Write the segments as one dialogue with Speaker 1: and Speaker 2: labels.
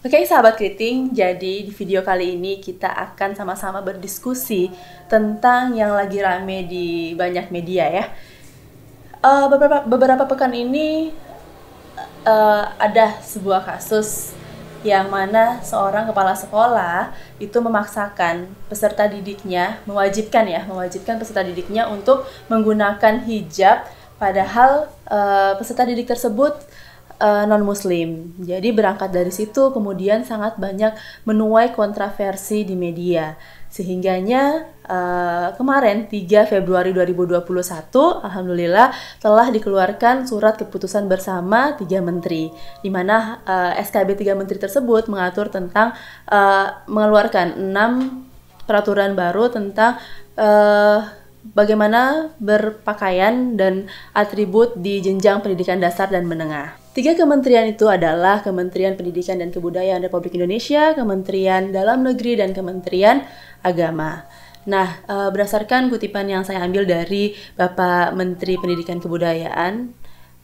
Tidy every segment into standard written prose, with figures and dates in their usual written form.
Speaker 1: Oke, sahabat Kriting, jadi di video kali ini kita akan sama-sama berdiskusi tentang yang lagi rame di banyak media ya. Beberapa pekan ini ada sebuah kasus yang mana seorang kepala sekolah itu memaksakan peserta didiknya, mewajibkan peserta didiknya untuk menggunakan hijab, padahal peserta didik tersebut non-muslim. Jadi berangkat dari situ kemudian sangat banyak menuai kontroversi di media. Sehingganya kemarin 3 Februari 2021 alhamdulillah telah dikeluarkan surat keputusan bersama 3 menteri, di mana SKB 3 menteri tersebut mengatur tentang mengeluarkan 6 peraturan baru tentang bagaimana berpakaian dan atribut di jenjang pendidikan dasar dan menengah. 3 kementerian itu adalah Kementerian Pendidikan dan Kebudayaan Republik Indonesia, Kementerian Dalam Negeri, dan Kementerian Agama. Nah, berdasarkan kutipan yang saya ambil dari Bapak Menteri Pendidikan Kebudayaan,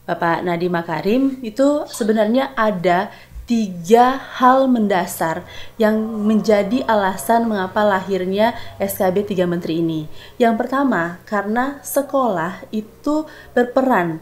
Speaker 1: Bapak Nadiem Makarim, itu sebenarnya ada 3 hal mendasar yang menjadi alasan mengapa lahirnya SKB 3 Menteri ini. Yang pertama, karena sekolah itu berperan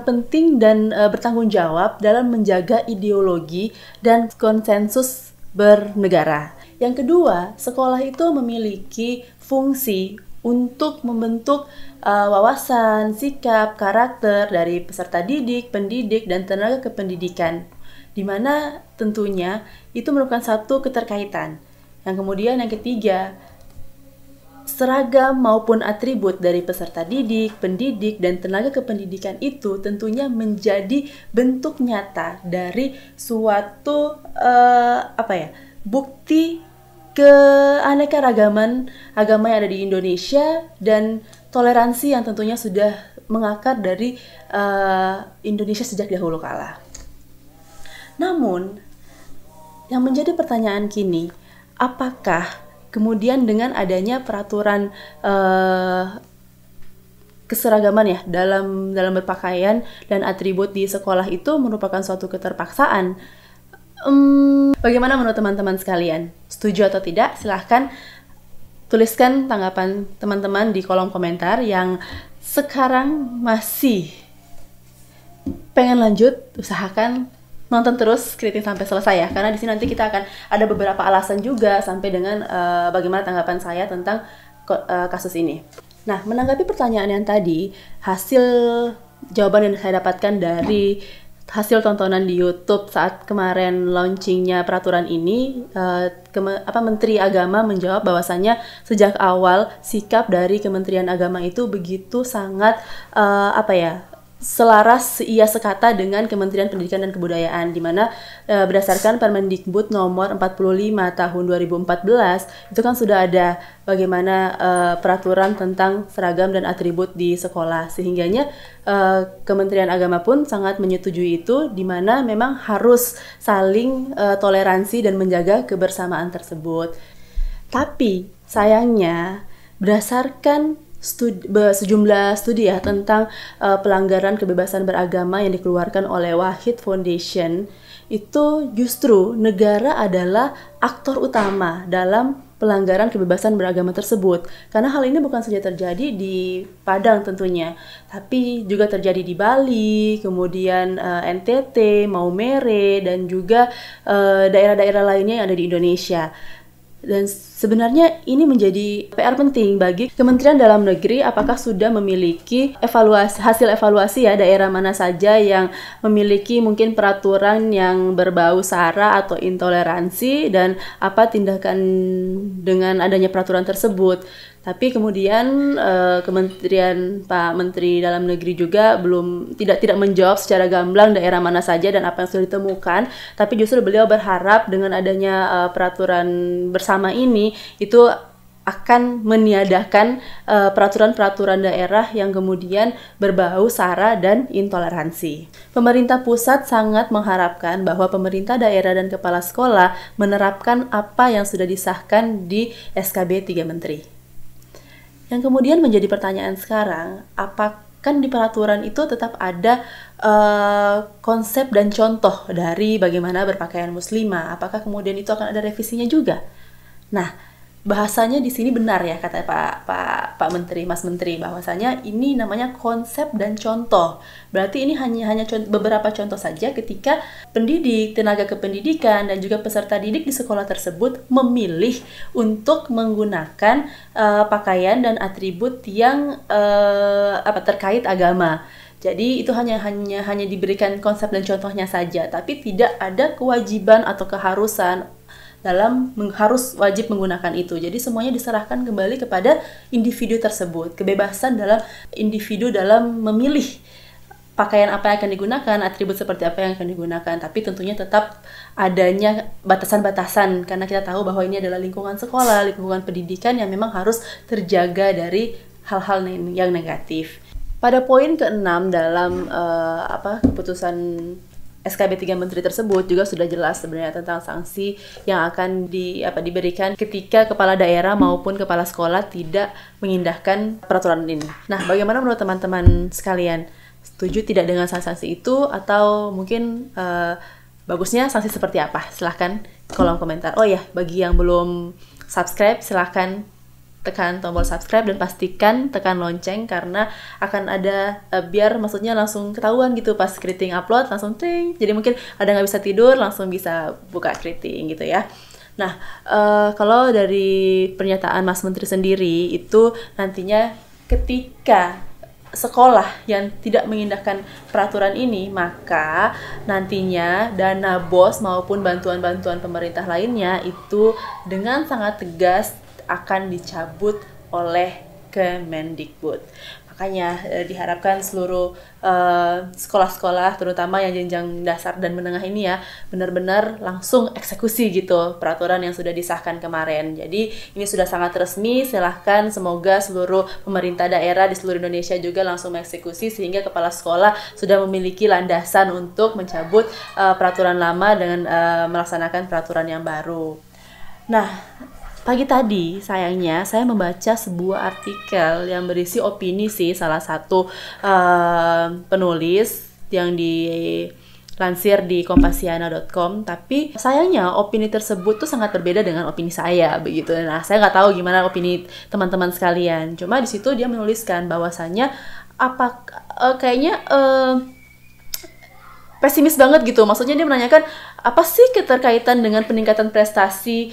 Speaker 1: penting dan bertanggung jawab dalam menjaga ideologi dan konsensus bernegara. Yang kedua, sekolah itu memiliki fungsi untuk membentuk wawasan, sikap, karakter dari peserta didik, pendidik, dan tenaga kependidikan, di mana tentunya itu merupakan satu keterkaitan. Yang kemudian yang ketiga, seragam maupun atribut dari peserta didik, pendidik, dan tenaga kependidikan itu tentunya menjadi bentuk nyata dari suatu bukti keanekaragaman agama yang ada di Indonesia dan toleransi yang tentunya sudah mengakar dari Indonesia sejak dahulu kala. Namun, yang menjadi pertanyaan kini, apakah kemudian dengan adanya peraturan keseragaman ya dalam berpakaian dan atribut di sekolah itu merupakan suatu keterpaksaan? Bagaimana menurut teman-teman sekalian? Setuju atau tidak? Silahkan tuliskan tanggapan teman-teman di kolom komentar. Yang sekarang masih pengen lanjut, usahakan nonton terus Kriting sampai selesai ya, karena di sini nanti kita akan ada beberapa alasan juga sampai dengan bagaimana tanggapan saya tentang kasus ini. Nah, menanggapi pertanyaan yang tadi, hasil jawaban yang saya dapatkan dari hasil tontonan di YouTube saat kemarin launchingnya peraturan ini, Menteri Agama menjawab bahwasannya sejak awal sikap dari Kementerian Agama itu begitu sangat selaras ia sekata dengan Kementerian Pendidikan dan Kebudayaan, di mana berdasarkan Permendikbud nomor 45 tahun 2014 itu kan sudah ada bagaimana peraturan tentang seragam dan atribut di sekolah, sehingganya Kementerian Agama pun sangat menyetujui itu, di mana memang harus saling toleransi dan menjaga kebersamaan tersebut. Tapi sayangnya berdasarkan sejumlah studi ya tentang pelanggaran kebebasan beragama yang dikeluarkan oleh Wahid Foundation, itu justru negara adalah aktor utama dalam pelanggaran kebebasan beragama tersebut. Karena hal ini bukan saja terjadi di Padang tentunya, tapi juga terjadi di Bali, kemudian NTT, Maumere, dan juga daerah-daerah lainnya yang ada di Indonesia. Dan sebenarnya ini menjadi PR penting bagi Kementerian Dalam Negeri, apakah sudah memiliki hasil evaluasi ya daerah mana saja yang memiliki mungkin peraturan yang berbau sara atau intoleransi, dan apa tindakan dengan adanya peraturan tersebut. Tapi kemudian Kementerian Pak Menteri Dalam Negeri juga tidak menjawab secara gamblang daerah mana saja dan apa yang sudah ditemukan, tapi justru beliau berharap dengan adanya peraturan bersama ini itu akan meniadakan peraturan-peraturan daerah yang kemudian berbau sara dan intoleransi. Pemerintah pusat sangat mengharapkan bahwa pemerintah daerah dan kepala sekolah menerapkan apa yang sudah disahkan di SKB 3 Menteri. Yang kemudian menjadi pertanyaan sekarang, apakah kan di peraturan itu tetap ada konsep dan contoh dari bagaimana berpakaian muslimah. Apakah kemudian itu akan ada revisinya juga? Nah, bahasanya di sini benar ya kata Pak Menteri, Mas Menteri, bahwasanya ini namanya konsep dan contoh. Berarti ini hanya beberapa contoh saja ketika pendidik, tenaga kependidikan dan juga peserta didik di sekolah tersebut memilih untuk menggunakan pakaian dan atribut yang terkait agama. Jadi itu hanya diberikan konsep dan contohnya saja, tapi tidak ada kewajiban atau keharusan harus wajib menggunakan itu. Jadi semuanya diserahkan kembali kepada individu tersebut. Kebebasan dalam individu dalam memilih pakaian apa yang akan digunakan, atribut seperti apa yang akan digunakan. Tapi tentunya tetap adanya batasan-batasan, karena kita tahu bahwa ini adalah lingkungan sekolah, lingkungan pendidikan yang memang harus terjaga dari hal-hal yang negatif. Pada poin ke-6 dalam keputusan SKB 3 Menteri tersebut juga sudah jelas sebenarnya tentang sanksi yang akan diberikan ketika kepala daerah maupun kepala sekolah tidak mengindahkan peraturan ini. Nah, bagaimana menurut teman-teman sekalian? Setuju tidak dengan sanksi itu, atau mungkin bagusnya sanksi seperti apa? Silahkan kolom komentar. Oh ya, bagi yang belum subscribe, silahkan tekan tombol subscribe dan pastikan tekan lonceng, karena akan ada biar maksudnya langsung ketahuan gitu pas Kriting upload langsung ting. Jadi mungkin ada nggak bisa tidur langsung bisa buka Kriting gitu ya. Nah, kalau dari pernyataan Mas Menteri sendiri itu nantinya ketika sekolah yang tidak mengindahkan peraturan ini, maka nantinya dana BOS maupun bantuan-bantuan pemerintah lainnya itu dengan sangat tegas akan dicabut oleh Kemendikbud. Makanya diharapkan seluruh sekolah-sekolah, terutama yang jenjang dasar dan menengah ini ya, benar-benar langsung eksekusi gitu peraturan yang sudah disahkan kemarin. Jadi ini sudah sangat resmi, silahkan semoga seluruh pemerintah daerah di seluruh Indonesia juga langsung mengeksekusi, sehingga kepala sekolah sudah memiliki landasan untuk mencabut peraturan lama dengan melaksanakan peraturan yang baru. Nah, pagi tadi, sayangnya, saya membaca sebuah artikel yang berisi opini sih salah satu penulis yang dilansir di kompasiana.com, tapi sayangnya opini tersebut tuh sangat berbeda dengan opini saya begitu. Nah, saya nggak tahu gimana opini teman-teman sekalian. Cuma di situ dia menuliskan bahwasannya kayaknya pesimis banget gitu. Maksudnya dia menanyakan apa sih keterkaitan dengan peningkatan prestasi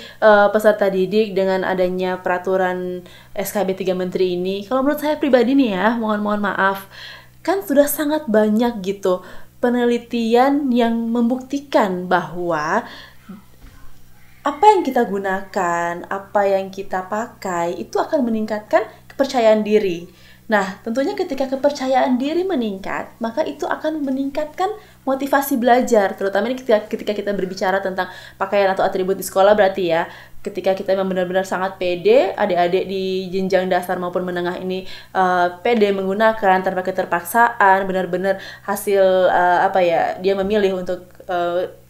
Speaker 1: peserta didik dengan adanya peraturan SKB 3 Menteri ini. Kalau menurut saya pribadi nih ya, mohon maaf, kan sudah sangat banyak gitu penelitian yang membuktikan bahwa apa yang kita gunakan, apa yang kita pakai itu akan meningkatkan kepercayaan diri. Nah, tentunya ketika kepercayaan diri meningkat, maka itu akan meningkatkan motivasi belajar, terutama ini ketika kita berbicara tentang pakaian atau atribut di sekolah. Berarti ya, ketika kita memang benar-benar sangat pede, adik-adik di jenjang dasar maupun menengah ini pede menggunakan tanpa keterpaksaan, benar-benar hasil dia memilih untuk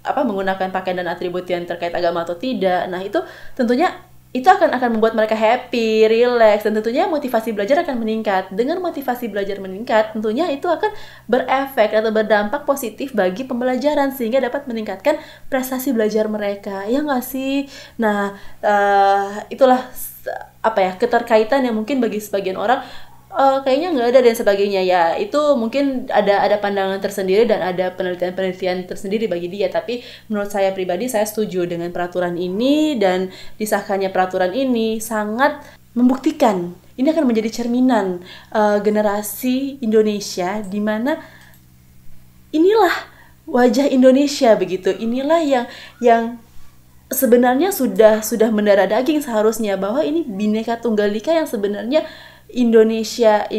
Speaker 1: menggunakan pakaian dan atribut yang terkait agama atau tidak. Nah, itu tentunya itu akan membuat mereka happy, relax, dan tentunya motivasi belajar akan meningkat. Dengan motivasi belajar meningkat, tentunya itu akan berefek atau berdampak positif bagi pembelajaran, sehingga dapat meningkatkan prestasi belajar mereka. Ya nggak sih? Nah, itulah keterkaitan yang mungkin bagi sebagian orang kayaknya nggak ada dan sebagainya ya. Itu mungkin ada pandangan tersendiri dan ada penelitian tersendiri bagi dia. Tapi menurut saya pribadi, saya setuju dengan peraturan ini, dan disahkannya peraturan ini sangat membuktikan ini akan menjadi cerminan generasi Indonesia, di mana inilah wajah Indonesia begitu. Inilah yang sebenarnya sudah mendarah daging seharusnya, bahwa ini Bhinneka Tunggal Ika yang sebenarnya Indonesia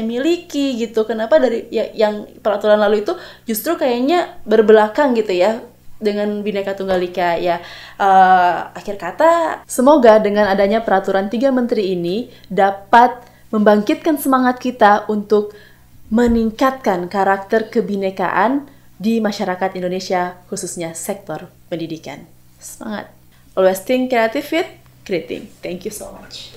Speaker 1: miliki gitu. Kenapa dari yang peraturan lalu itu justru kayaknya berbelakang gitu ya dengan Bhinneka Tunggal Ika ya. Akhir kata, semoga dengan adanya peraturan 3 Menteri ini dapat membangkitkan semangat kita untuk meningkatkan karakter kebinekaan di masyarakat Indonesia, khususnya sektor pendidikan. Semangat! Always think creative, Kriting. Thank you so much.